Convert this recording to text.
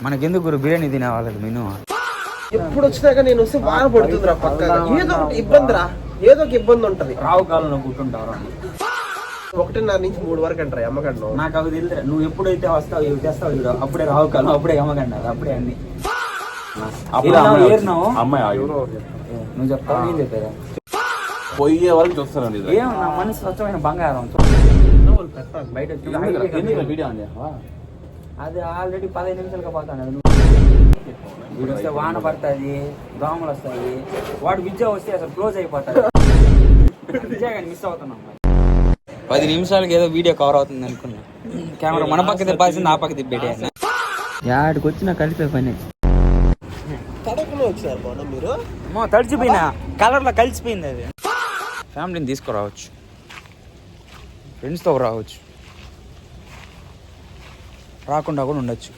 మనకెందుకు గురు బిర్యానీ తినేవాళ్ళది మెను. ఎప్పుడు వచ్చినాక నేను వస్తే వాన పడుతుందిరా పక్కగా. ఏదో ఒకటి ఇబ్బంది రా, ఏదో ఒక ఇబ్బంది ఉంటది. రావు కాలంలో కూర్చుంటారు 1:30 నుంచి 3 వరకు అంటారు అమ్మకండి. నాకు అవి తెలుసు. నువ్వు ఎప్పుడైతే వస్తావు తెస్తావు చూడు, అప్పుడే రావు కాలం, అప్పుడే అమ్మకండి, అప్పుడే అన్ని అమ్మాయి నువ్వు చెప్తావు, నేను చెప్పేదా? పోయే వాళ్ళకి చూస్తానండి. ఏం నా మనసు స్వచ్ఛమైన బంగారం బయట వీడియో అండి. అది ఆల్రెడీ 15 నిమిషాలుగా పోతాను. వీడు వస్తే వాన పడుతుంది, దోమలు వస్తాయి, వాడు విద్య వస్తే అసలు క్లోజ్ అయిపోతాడు. విజయగాని మిస్ అవుతున్నాం. 10 నిమిషాలకి ఏదో వీడియో కవర్ అవుతుంది అనుకున్నా. కెమెరా మన పక్క తిప్పాల్సింది, ఆ పక్క తిప్పేటి. యాడికి వచ్చినా కలిపే పని. వచ్చారు బాగున్నా మీరు. తడిచిపోయినా కలర్లో కలిసిపోయింది. అది ఫ్యామిలీని తీసుకురావచ్చు, ఫ్రెండ్స్తో రావచ్చు, రాకుండా కూడా ఉండొచ్చు.